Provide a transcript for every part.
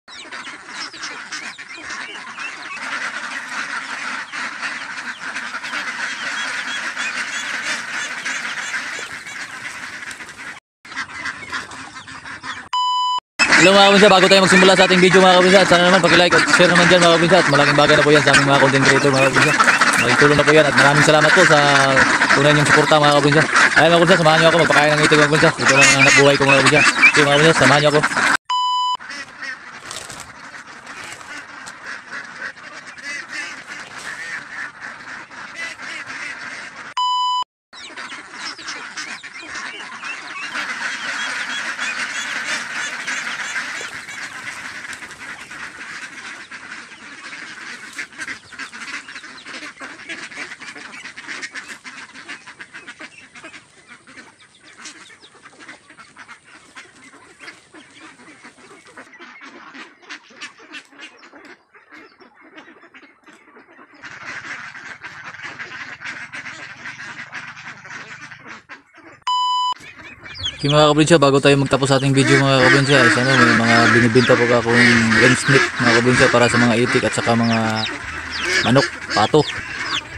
Hello mga kabinsa, bago tayo magsimula sa ating video mga kabinsa, sana naman pag-like at share naman dyan mga kabinsa. At malaking bagay na po yan sa aming mga content creator mga kabinsa. Malaking tulong na po yan at maraming salamat po sa tunay niyong suporta mga kabinsa. Ayun mga kabinsa, samahan niyo ako magpakain ng itik mga kabinsa. Ito lang ang anak buhay ko mga kabinsa. Okay mga kabinsa, samahan niyo ako. Okay mga kabinsa, bago tayo magtapos sa ating video mga kabinsa, may mga binibenta po akong lens net mga kabinsa para sa mga itik at saka mga manok, pato,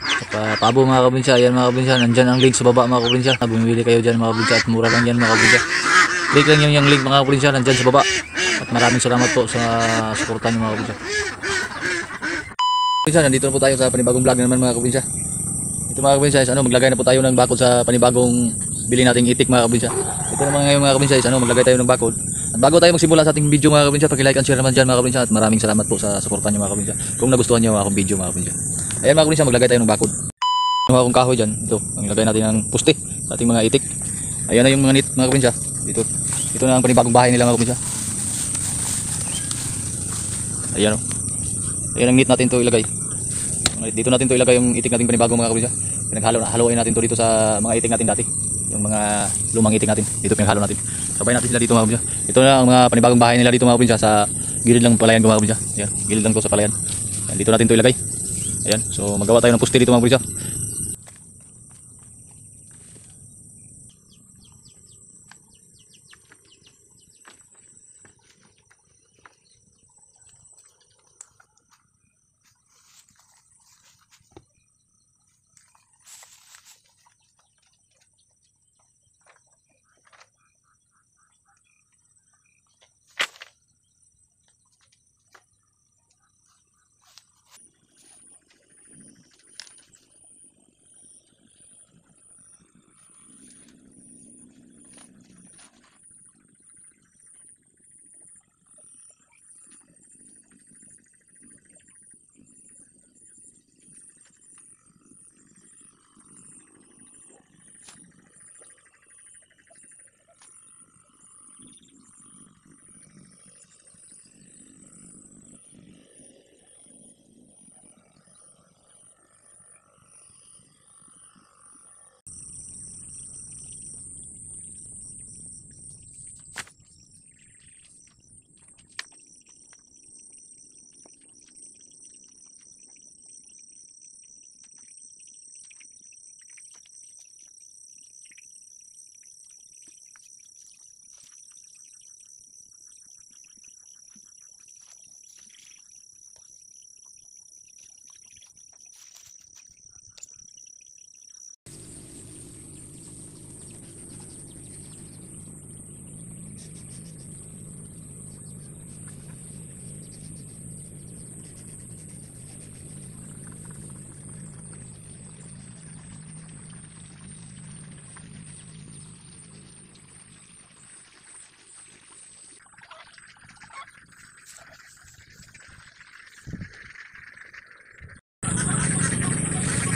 saka pabo mga kabinsa. Ayan mga kabinsa, nandyan ang link sa baba mga kabinsa. Bumili kayo dyan mga kabinsa at mura lang yan mga kabinsa. Click lang yung link mga kabinsa, nandyan sa baba. At maraming salamat po sa suporta niyo mga kabinsa. Nandito na po tayo sa panibagong vlog naman mga kabinsa. Ito mga kabinsa, maglagay na po tayo ng bakod sa panibagong bili nating itik mga kabinsa. Ito naman ngayon mga kabinsa, maglagay tayo ng bakod. At bago tayo magsimula sa ating video mga kabinsa, paki-like and share naman dyan mga kabinsa. At maraming salamat po sa suporta niyo mga kabinsa. Kung nagustuhan niyo akong video mga kabinsa. Ayan mga kabinsa, maglagay tayo ng bakod. Kinuha akong kahoy dyan. Ito, maglagay natin ng puste sa ating mga itik. Ayan na yung mga net mga kabinsa. Ito na ang panibagong bahay nila mga kabinsa. Ayan o. Ayan ang net natin ito ilagay. Dito natin ito ilagay yung itik natin panibagong mga kabinsa. Pinaghalo-haloin natin ito dito sa mga itik natin dati. Yung mga lumang itik natin, dito pinaghalo natin. Sabay natin sila dito mga kabinsa. Ito na ang mga panibagong bahay nila dito mga kabinsa, sa gilid lang palayan ko mga kabinsa. Ayan, gilid lang to sa palayan. Ayan, dito natin ito ilagay. Ayan, so magawa tayo ng puste dito mga kabinsa.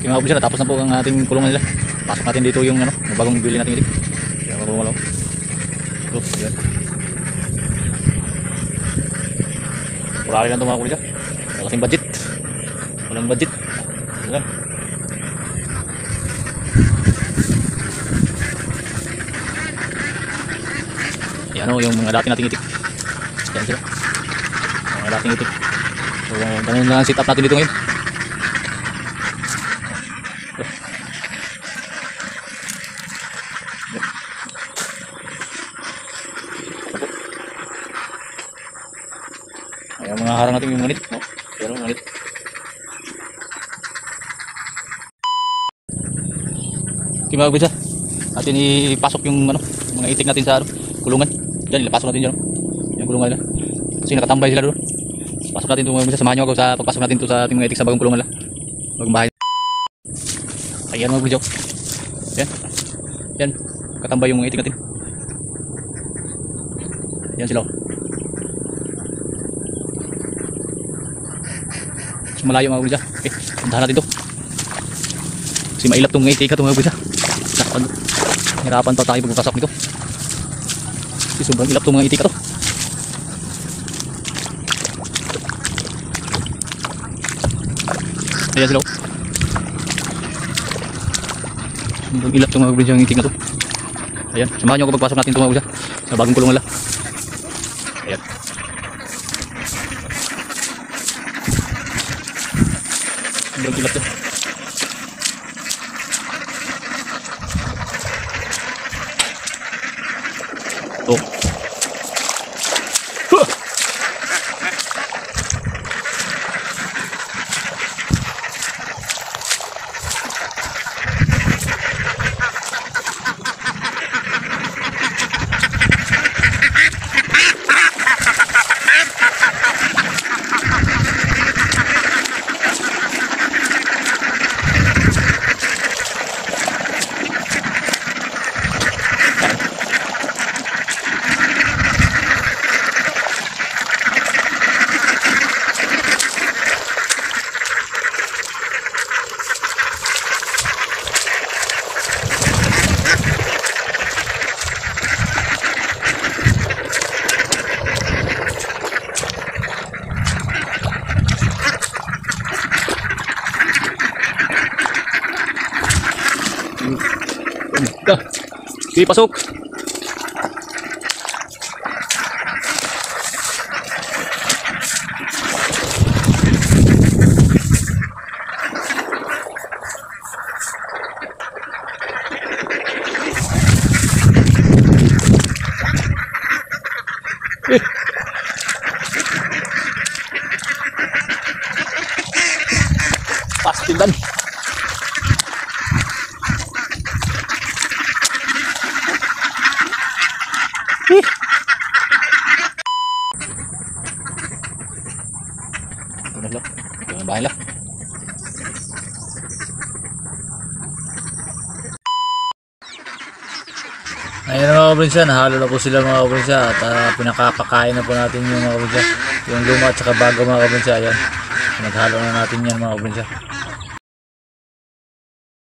Okay mga kabinsa, natapos na po ang ating kulungan nila. Pasok natin dito yung bagong bili natin itik. Kaya mabumalaw. So, yan. Kurari lang ito mga kabinsa. Wala kasing budget. Walang budget. Yan. Yan o, yung mga dati nating itik. Yan sila. Mga dating itik. So, ganun lang ang sit up natin dito ngayon. Ayan, mga harang natin yung manit. No? Pero manit. Okay mga kabinsa, atin ipasok yung ano, mga itik natin sa ano, kulungan. Diyan, ilapasok natin dyan. Yung kulungan nila. Kasi nakatambay sila doon. Pasok natin ito mga kabinsa, samahan nyo ako sa pagpasok natin ito sa ating mga itik sa bagong kulungan nila. Bagong bahay. Ayan mga kabinsa. Yan. Yan. Katambay yung mga itik natin. Yan sila. So, malayo mga kabinsa. Okay, puntahan natin ito. Kasi mailap itong mga itik ito mga kabinsa. Hirapan pa tayo pagpasok nito. Kasi sobrang ilap itong mga itik ito. Ayan sila. Sobrang ilap itong mga kabinsa yung itik na ito. Ayan, samahan nyo ako pagpasok natin ito mga kabinsa sa bagong kulungan nila. Ayan. Sobrang ilap ito. Oh. Huh. Dah. Sige, pasok. Pasti dan. Ito na bahay lang. Ayan na mga kabrinsa, nahalo na po sila mga kabrinsa at pinakapakain na po natin yung mga kabrinsa, yung luma at saka bago mga kabrinsa. Ayan, naghalo na natin yan mga kabrinsa.